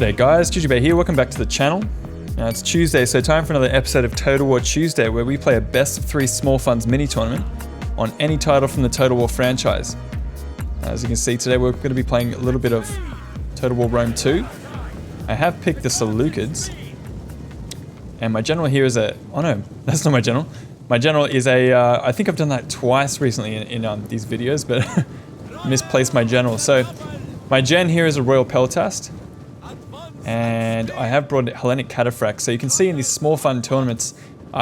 G'day guys, Jujubear here, welcome back to the channel. Now it's Tuesday, so time for another episode of Total War Tuesday, where we play a best of 3 small funds mini tournament on any title from the Total War franchise. As you can see today, we're going to be playing a little bit of Total War Rome 2. I have picked the Seleucids, and my general here is a... oh no, that's not my general. My general is a... I think I've done that twice recently in these videos, but misplaced my general. So my gen here is a Royal Peltast. And I have brought Hellenic Cataphracts. So you can see in these small fund tournaments,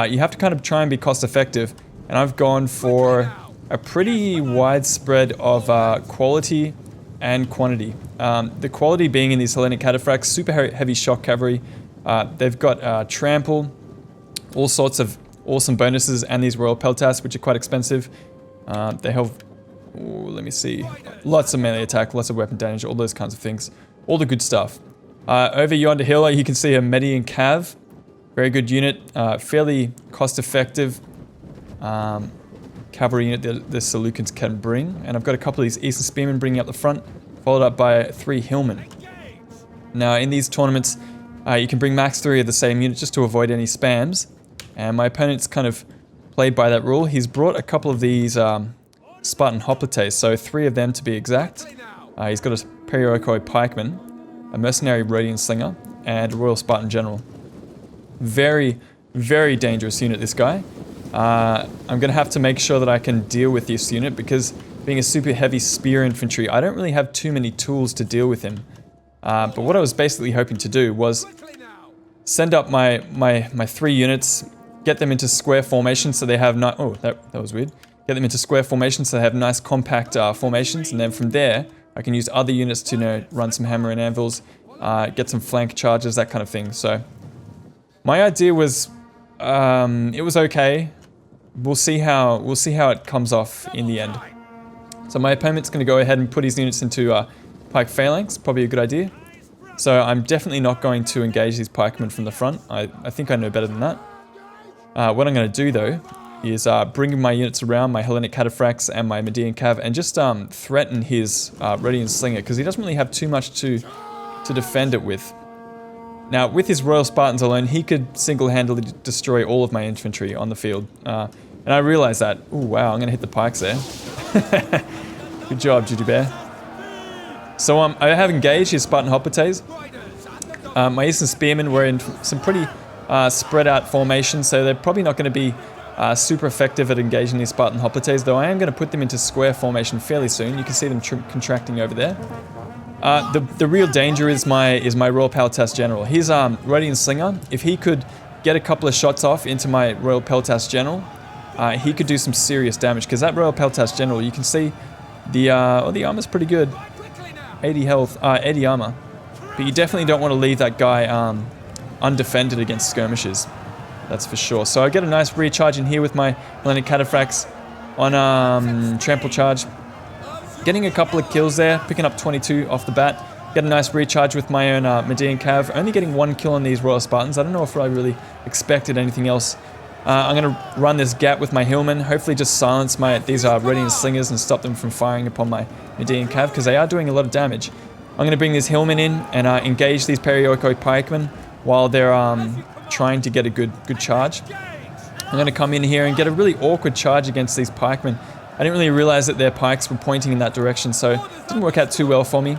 you have to kind of try and be cost effective. And I've gone for a pretty widespread of quality and quantity. The quality being in these Hellenic Cataphracts, super heavy shock cavalry. They've got trample, all sorts of awesome bonuses, and these Royal Peltasts, which are quite expensive. They have, let me see, lots of melee attack, lots of weapon damage, all those kinds of things. All the good stuff. Over yonder hill, you can see a Median Cav. Very good unit, fairly cost-effective cavalry unit that the Seleucids can bring. And I've got a couple of these Eastern Spearmen bringing up the front, followed up by 3 Hillmen. Now, in these tournaments, you can bring max 3 of the same unit just to avoid any spams. And my opponent's kind of played by that rule. He's brought a couple of these Spartan Hoplites, so 3 of them to be exact. He's got a Periokoi Pikeman, a Mercenary Rhodian Slinger, and a Royal Spartan General. Very, very dangerous unit, this guy. I'm going to have to make sure that I can deal with this unit, because being a super heavy spear infantry, I don't really have too many tools to deal with him. But what I was basically hoping to do was send up my 3 units, get them into square formation so they have oh, that was weird. Get them into square formation so they have nice compact formations, and then from there I can use other units to run some hammer and anvils, get some flank charges, that kind of thing. So my idea was, it was okay. We'll see how it comes off in the end. So my opponent's going to go ahead and put his units into pike phalanx, probably a good idea. So I'm definitely not going to engage these pikemen from the front. I think I know better than that. What I'm going to do though is bringing my units around, my Hellenic Cataphracts and my Median Cav, and just threaten his Rhodian Slinger, because he doesn't really have too much to defend it with. Now, with his Royal Spartans alone, he could single-handedly destroy all of my infantry on the field. And I realized that. Ooh, wow, I'm going to hit the pikes there. Good job, Jujubear. So I have engaged his Spartan Hoplites. My Eastern Spearmen were in some pretty spread out formations, so they're probably not going to be super effective at engaging these Spartan Hoplites, though I am going to put them into square formation fairly soon. You can see them contracting over there. The real danger is my Royal Peltast General. He's Rhodian Slinger. If he could get a couple of shots off into my Royal Peltast General, he could do some serious damage, because that Royal Peltast General, you can see the armor's pretty good. 80 health, 80 armor. But you definitely don't want to leave that guy undefended against skirmishes. That's for sure. So I get a nice recharge in here with my Hellenic Cataphracts on Trample Charge. Getting a couple of kills there, picking up 22 off the bat. Get a nice recharge with my own Median Cav. Only getting 1 kill on these Royal Spartans. I don't know if I really expected anything else. I'm going to run this gap with my Hillmen. Hopefully just silence these Rhodian Slingers and stop them from firing upon my Median Cav, because they are doing a lot of damage. I'm going to bring these Hillmen in and engage these Periokoi Pikemen while they're trying to get a good charge. I'm going to come in here and get a really awkward charge against these pikemen. I didn't really realize that their pikes were pointing in that direction, so it didn't work out too well for me.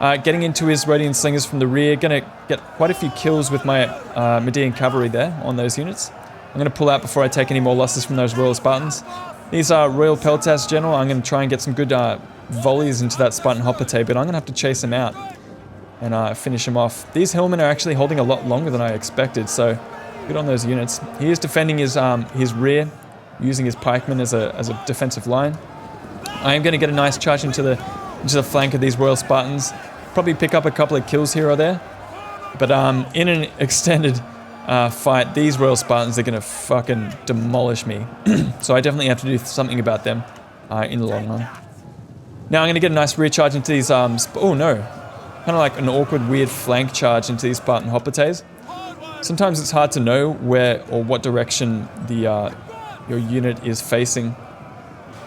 Getting into his Rhodian Slingers from the rear, going to get quite a few kills with my Median Cavalry there on those units. I'm going to pull out before I take any more losses from those Royal Spartans. These are Royal Peltast General. I'm going to try and get some good volleys into that Spartan Hoplite, but I'm going to have to chase him out and finish him off. These Hillmen are actually holding a lot longer than I expected, so good on those units. He is defending his rear, using his pikemen as a defensive line. I am going to get a nice charge into the flank of these Royal Spartans. Probably pick up a couple of kills here or there. But in an extended fight, these Royal Spartans are going to fucking demolish me. So I definitely have to do something about them in the long run. Now I'm going to get a nice rear charge into these... oh no. Kind of like an awkward, weird flank charge into these Spartan Hoplites. Sometimes it's hard to know where or what direction your unit is facing.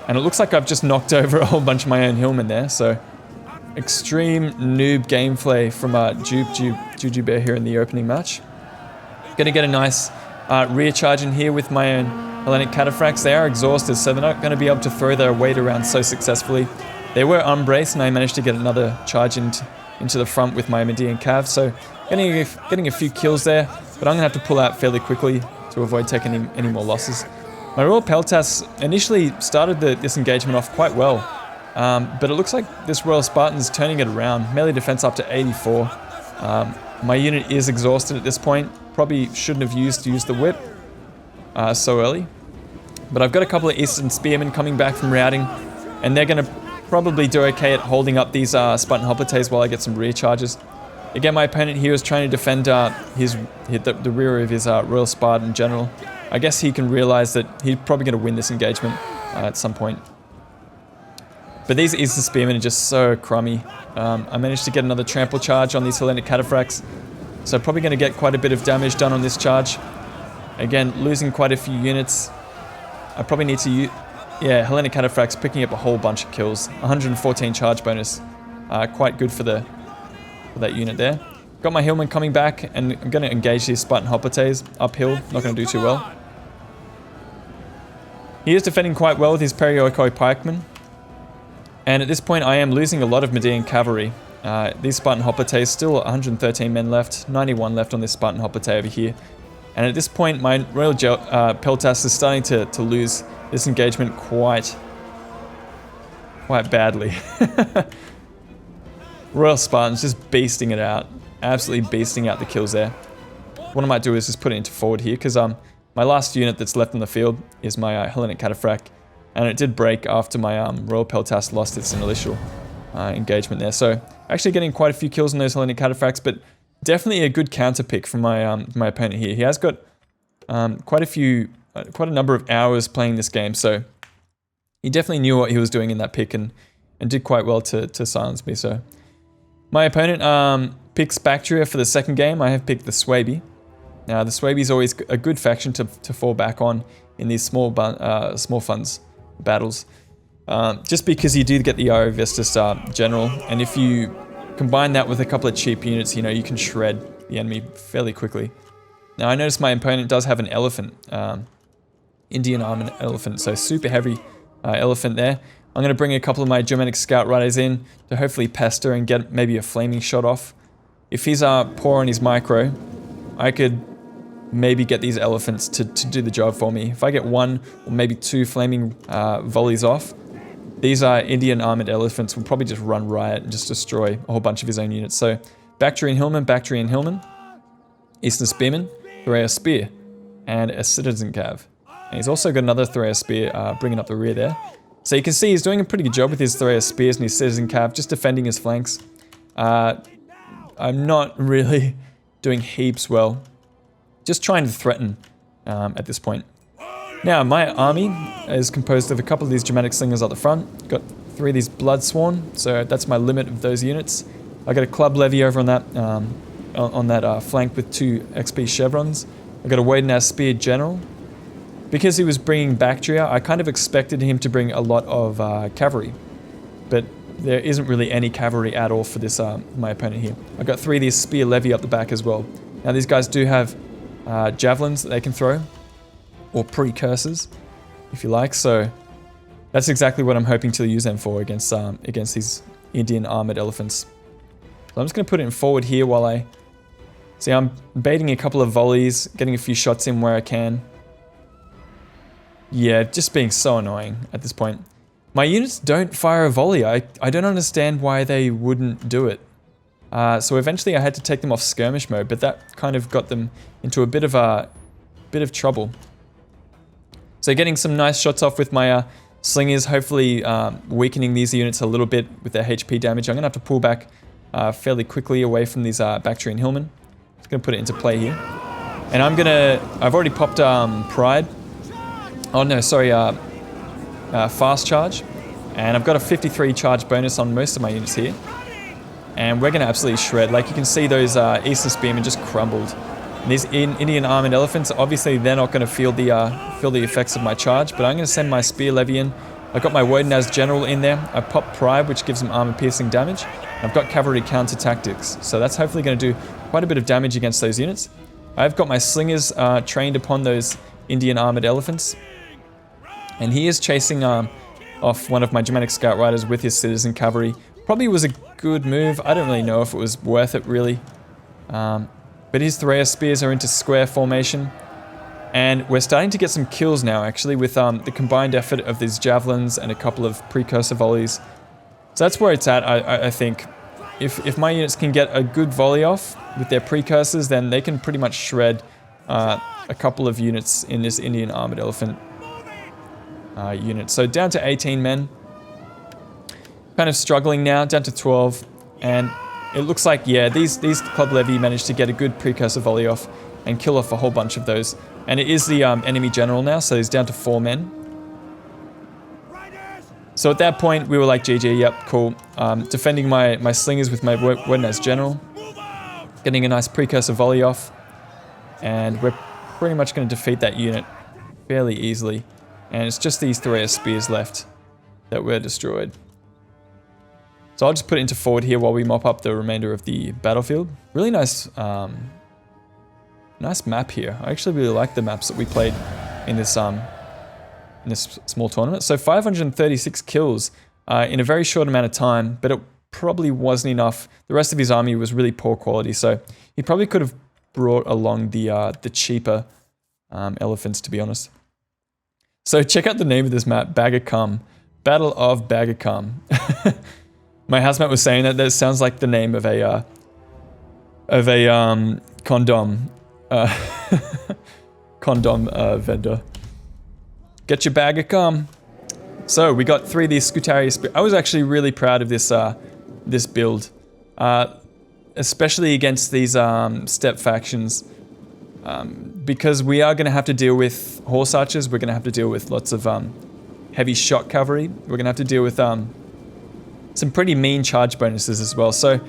And it looks like I've just knocked over a whole bunch of my own Hillmen there, so extreme noob gameplay from Jujubear here in the opening match. Gonna get a nice rear charge in here with my own Hellenic Cataphracts. They are exhausted, so they're not going to be able to throw their weight around so successfully. They were unbraced, and I managed to get another charge into the front with my Median Cav, so getting a few kills there, but I'm going to have to pull out fairly quickly to avoid taking any more losses. My Royal Peltas initially started this engagement off quite well, but it looks like this Royal Spartan's turning it around. Melee defense up to 84. My unit is exhausted at this point. Probably shouldn't have used the whip so early. But I've got a couple of Eastern Spearmen coming back from routing, and they're going to probably do okay at holding up these Spartan Hoplites while I get some rear charges. Again, my opponent here is trying to defend the rear of his Royal Spartan General. I guess he can realize that he's probably going to win this engagement at some point. But these Eastern Spearmen are just so crummy. I managed to get another trample charge on these Hellenic Cataphracts, so probably going to get quite a bit of damage done on this charge. Again, losing quite a few units. I probably need to use... Yeah, Hellenic Cataphracts picking up a whole bunch of kills. 114 charge bonus. Quite good for that unit there. Got my Hillman coming back, and I'm going to engage these Spartan Hoplites uphill. Not going to do too well. He is defending quite well with his Perioikoi Pikemen. And at this point, I am losing a lot of Median Cavalry. These Spartan Hoplites, still 113 men left. 91 left on this Spartan Hoplite over here. And at this point, my Royal Peltas is starting to lose this engagement quite badly. Royal Spartans just beasting it out. Absolutely beasting out the kills there. What I might do is just put it into forward here, because my last unit that's left on the field is my Hellenic Cataphract. And it did break after my Royal Peltas lost its initial engagement there. So actually getting quite a few kills on those Hellenic Cataphracts, but definitely a good counter pick from my my opponent here. He has got quite a number of hours playing this game, so he definitely knew what he was doing in that pick and did quite well to silence me. So my opponent picks Baktria for the second game. I have picked the Suebi. Now the Suebi is always a good faction to fall back on in these small funds battles, just because you do get the Io Vestus General, and if you combine that with a couple of cheap units, you can shred the enemy fairly quickly. Now I notice my opponent does have an elephant, Indian armored elephant, so super heavy elephant there. I'm going to bring a couple of my Germanic Scout Riders in to hopefully pester and get maybe a flaming shot off. If he's poor on his micro, I could maybe get these elephants to do the job for me. If I get one or maybe two flaming volleys off, these Indian armored elephants will probably just run riot and just destroy a whole bunch of his own units. So Bactrian Hillman, Eastern Spearman, Thorea Spear, and a Citizen Cav. And he's also got another Thorea Spear bringing up the rear there. So you can see he's doing a pretty good job with his Thorea Spears and his Citizen Cav, just defending his flanks. I'm not really doing heaps well. Just trying to threaten at this point. Now, my army is composed of a couple of these Germanic Slingers at the front. Got 3 of these Bloodsworn, so that's my limit of those units. I got a Club Levy over on that flank with 2 XP Chevrons. I got a Wadenaz Spear General. Because he was bringing Baktria, I kind of expected him to bring a lot of cavalry, but there isn't really any cavalry at all for this my opponent here. I got 3 of these Spear Levy up the back as well. Now these guys do have javelins that they can throw, or precursors, if you like. So that's exactly what I'm hoping to use them for against these Indian armored elephants. So I'm just going to put it in forward here while I see. I'm baiting a couple of volleys, getting a few shots in where I can. Yeah, just being so annoying at this point. My units don't fire a volley. I don't understand why they wouldn't do it. So eventually I had to take them off skirmish mode, but that kind of got them into a bit of trouble. So getting some nice shots off with my slingers, hopefully weakening these units a little bit with their HP damage. I'm going to have to pull back fairly quickly away from these Bactrian Hillmen. Just going to put it into play here. And I've already popped Pride. Oh no, sorry, Fast Charge. And I've got a 53 charge bonus on most of my units here. And we're going to absolutely shred. Like you can see, those Eastern Spearmen just crumbled. And these Indian armored elephants, obviously they're not going to feel the effects of my charge, but I'm going to send my Spear Levy in I've got my Wodenaz General in there. I pop Pride, which gives them armor-piercing damage. I've got Cavalry Counter Tactics, so that's hopefully going to do quite a bit of damage against those units. I've got my Slingers trained upon those Indian Armored Elephants. And he is chasing off one of my Germanic Scout Riders with his Citizen Cavalry. Probably was a good move. I don't really know if it was worth it, really. But his Thraea Spears are into square formation. And we're starting to get some kills now, actually, with the combined effort of these Javelins and a couple of Precursor Volleys. So that's where it's at, I think. If my units can get a good volley off with their Precursors, then they can pretty much shred a couple of units in this Indian Armored Elephant unit. So down to 18 men. Kind of struggling now, down to 12. And it looks like, yeah, these Club Levy managed to get a good Precursor volley off and kill off a whole bunch of those. And it is the enemy general now, so he's down to 4 men. So at that point, we were like, GG, yep, cool. Defending my Slingers with my Wodenaz General. Getting a nice Precursor volley off. And we're pretty much going to defeat that unit fairly easily. And it's just these Thraea Spears left that were destroyed. So I'll just put it into forward here while we mop up the remainder of the battlefield. Really nice, nice map here. I actually really like the maps that we played in this small tournament. So 536 kills in a very short amount of time, but it probably wasn't enough. The rest of his army was really poor quality, so he probably could have brought along the cheaper elephants, to be honest. So check out the name of this map, Bagacum. Battle of Bagacum. My housemate was saying that sounds like the name of a condom condom vendor. Get your Bagacum. So we got 3 of these Scutari Spears. I was actually really proud of this this build, especially against these steppe factions. Because we are going to have to deal with horse archers, we're going to have to deal with lots of heavy shot cavalry, we're going to have to deal with some pretty mean charge bonuses as well. So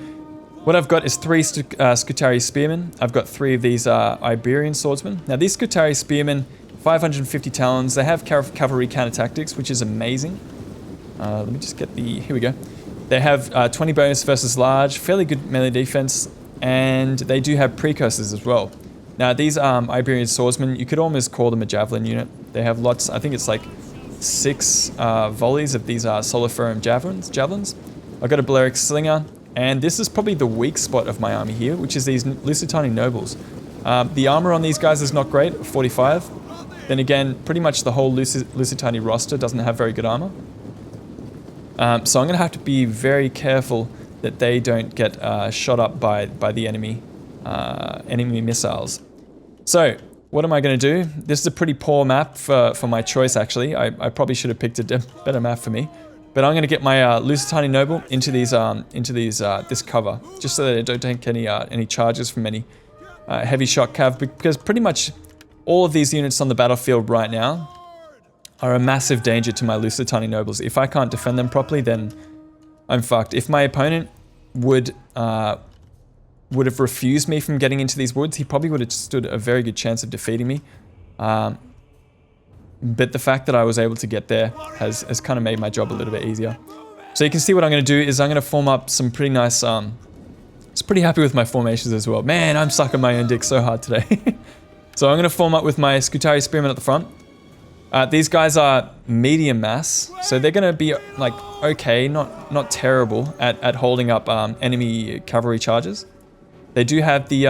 what I've got is 3 Scutari Spearmen, I've got 3 of these Iberian Swordsmen. Now these Scutari Spearmen, 550 talons, they have cavalry counter tactics, which is amazing. Let me just get the, here we go. They have 20 bonus versus large, fairly good melee defense, and they do have precursors as well. Now these Iberian Swordsmen, you could almost call them a javelin unit. They have lots, I think it's like 6 volleys of these Soliferum javelins. I've got a Balearic Slinger, and this is probably the weak spot of my army here, which is these Lusitani Nobles. The armor on these guys is not great, 45. Then again, pretty much the whole Lusitani roster doesn't have very good armor. So I'm going to have to be very careful that they don't get shot up by the enemy missiles. So what am I going to do? This is a pretty poor map for my choice, actually. I probably should have picked a better map for me. But I'm going to get my Lusitani Noble into this cover, just so that I don't take any charges from any heavy shot cav, because pretty much all of these units on the battlefield right now are a massive danger to my Lusitani Nobles. If I can't defend them properly, then I'm fucked. If my opponent would have refused me from getting into these woods, he probably would have stood a very good chance of defeating me. But the fact that I was able to get there has kind of made my job a little bit easier. So you can see what I'm going to do is I'm going to form up some pretty nice... I was pretty happy with my formations as well. Man, I'm sucking my own dick so hard today. So I'm going to form up with my Scutari Spearmen at the front. These guys are medium mass, so they're going to be like okay, not terrible at holding up enemy cavalry charges. They do have the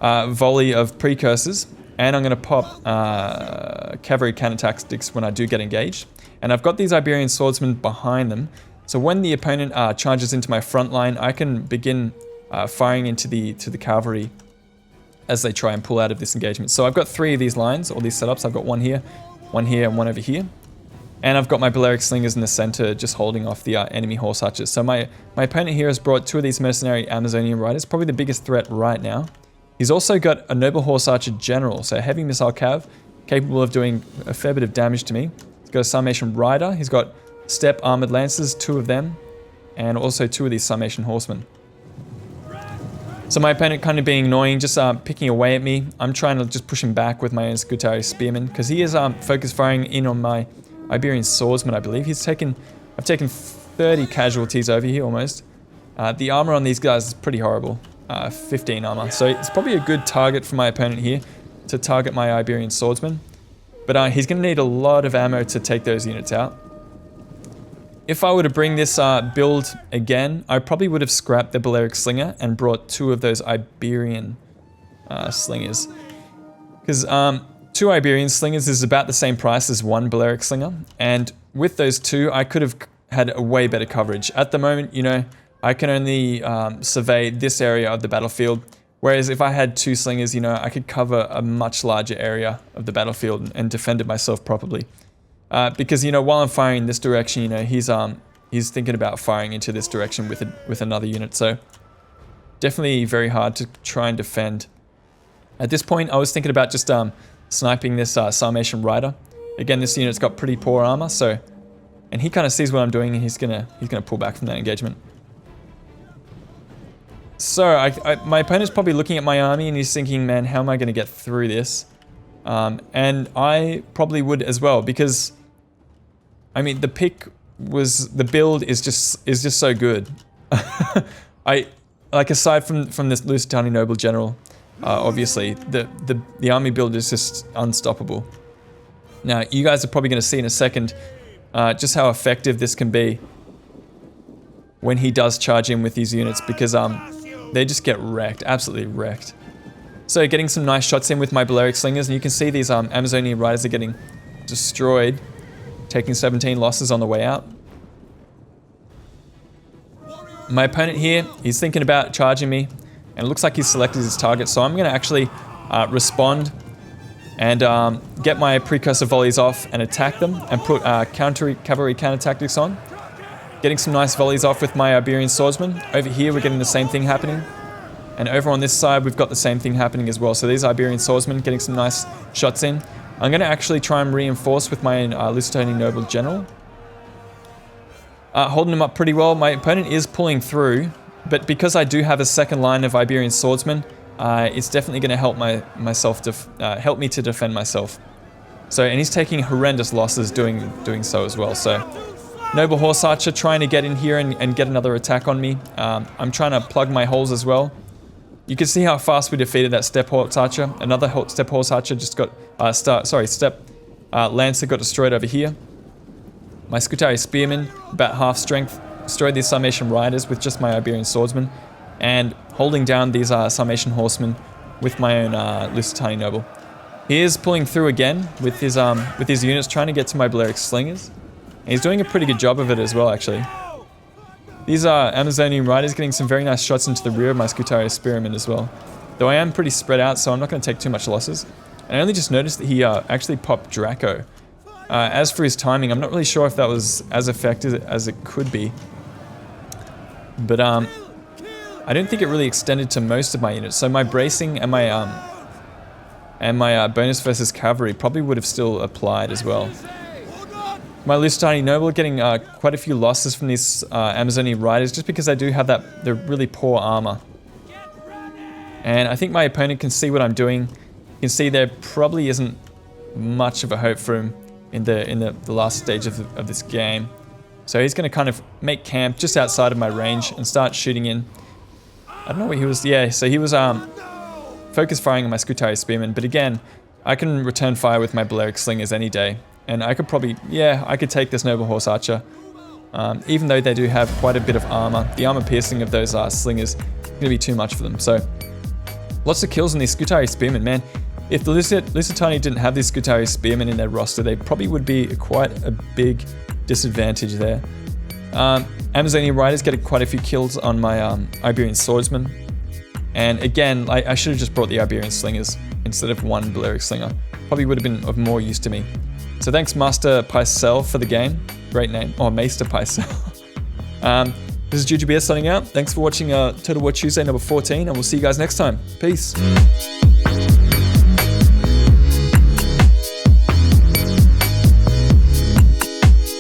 volley of precursors, and I'm going to pop cavalry counter tactics when I do get engaged. And I've got these Iberian Swordsmen behind them, so when the opponent charges into my front line, I can begin firing into the cavalry as they try and pull out of this engagement. So I've got 3 of these lines, or these setups. I've got one here, and one over here. And I've got my Balearic Slingers in the center, just holding off the enemy horse archers. So my opponent here has brought 2 of these mercenary Amazonian riders, probably the biggest threat right now. He's also got a noble horse archer general, so a heavy missile cav, capable of doing a fair bit of damage to me. He's got a Sarmatian rider, he's got steppe armored lancers, 2 of them, and also 2 of these Sarmatian horsemen. So my opponent kind of being annoying, just picking away at me. I'm trying to just push him back with my own Scutari Spearman, because he is focus firing in on my Iberian Swordsman, I believe. I've taken 30 casualties over here almost. The armor on these guys is pretty horrible. 15 armor. So it's probably a good target for my opponent here to target my Iberian Swordsman. But he's going to need a lot of ammo to take those units out. If I were to bring this build again, I probably would have scrapped the Balearic Slinger and brought 2 of those Iberian Slingers. Because 2 Iberian Slingers is about the same price as 1 Balearic Slinger. And with those 2, I could have had a way better coverage. At the moment, you know, I can only survey this area of the battlefield. Whereas if I had 2 Slingers, you know, I could cover a much larger area of the battlefield and defend it myself properly. Because, you know, while I'm firing in this direction, you know, he's thinking about firing into this direction with another unit. So definitely very hard to try and defend. At this point, I was thinking about just sniping this Sarmatian Rider. Again, this unit's got pretty poor armor, so, and he kind of sees what I'm doing, and he's gonna pull back from that engagement. So my opponent's probably looking at my army and he's thinking, man, how am I going to get through this? And I probably would as well, because I mean the build is just so good. Aside from this Lusitani Noble General, obviously the army build is just unstoppable. Now you guys are probably going to see in a second just how effective this can be when he does charge in with these units, because they just get wrecked, absolutely wrecked. So getting some nice shots in with my Balearic Slingers, and you can see these Amazonian Riders are getting destroyed, taking 17 losses on the way out. My opponent here, he's thinking about charging me, and it looks like he's selected his target, so I'm going to actually respond and get my precursor volleys off and attack them, and put cavalry counter tactics on. Getting some nice volleys off with my Iberian Swordsman. Over here we're getting the same thing happening. And over on this side we've got the same thing happening as well. So these Iberian Swordsmen getting some nice shots in. I'm going to actually try and reinforce with my Lusitani Noble General. Holding him up pretty well. My opponent is pulling through, but because I do have a second line of Iberian Swordsmen, it's definitely going to help help me to defend myself. So, and he's taking horrendous losses doing so as well. So Noble Horse Archer trying to get in here and get another attack on me. I'm trying to plug my holes as well. You can see how fast we defeated that Steppe Horse Archer. Another Steppe Horse Archer just got, Steppe Lancer got destroyed over here. My Scutari Spearman, about half strength, destroyed these Sarmatian Riders with just my Iberian Swordsman, and holding down these Sarmatian Horsemen with my own Lusitani Noble. He is pulling through again with his units, trying to get to my Balearic Slingers. And he's doing a pretty good job of it as well, actually. These are Amazonian Riders getting some very nice shots into the rear of my Scutari Spearman as well. Though I am pretty spread out, so I'm not going to take too much losses. And I only just noticed that he actually popped Draco. As for his timing, I'm not really sure if that was as effective as it could be. But I don't think it really extended to most of my units. So my bracing and my bonus versus cavalry probably would have still applied as well. My Lusitani Noble getting quite a few losses from these Amazonian Riders, just because I do have the really poor armor. And I think my opponent can see what I'm doing. You can see there probably isn't much of a hope for him in the last stage of this game. So he's going to kind of make camp just outside of my range and start shooting in. I don't know what he was, yeah, so he was focus firing on my Scutari Spearman, but again, I can return fire with my Balearic Slingers any day. And I could probably, yeah, I could take this Noble Horse Archer. Even though they do have quite a bit of armor, the armor piercing of those slingers is going to be too much for them. So, lots of kills on these Scutari Spearmen, man. If the Lusitani didn't have these Scutari Spearmen in their roster, they probably would be quite a big disadvantage there. Amazonian Riders getting quite a few kills on my Iberian Swordsman. And again, I should have just brought the Iberian Slingers instead of one Balearic Slinger. Probably would have been of more use to me. So thanks Master Paisel for the game. Great name. Oh, Maester Paisel. This is Jujubear signing out. Thanks for watching Total War Tuesday number 14, and we'll see you guys next time. Peace.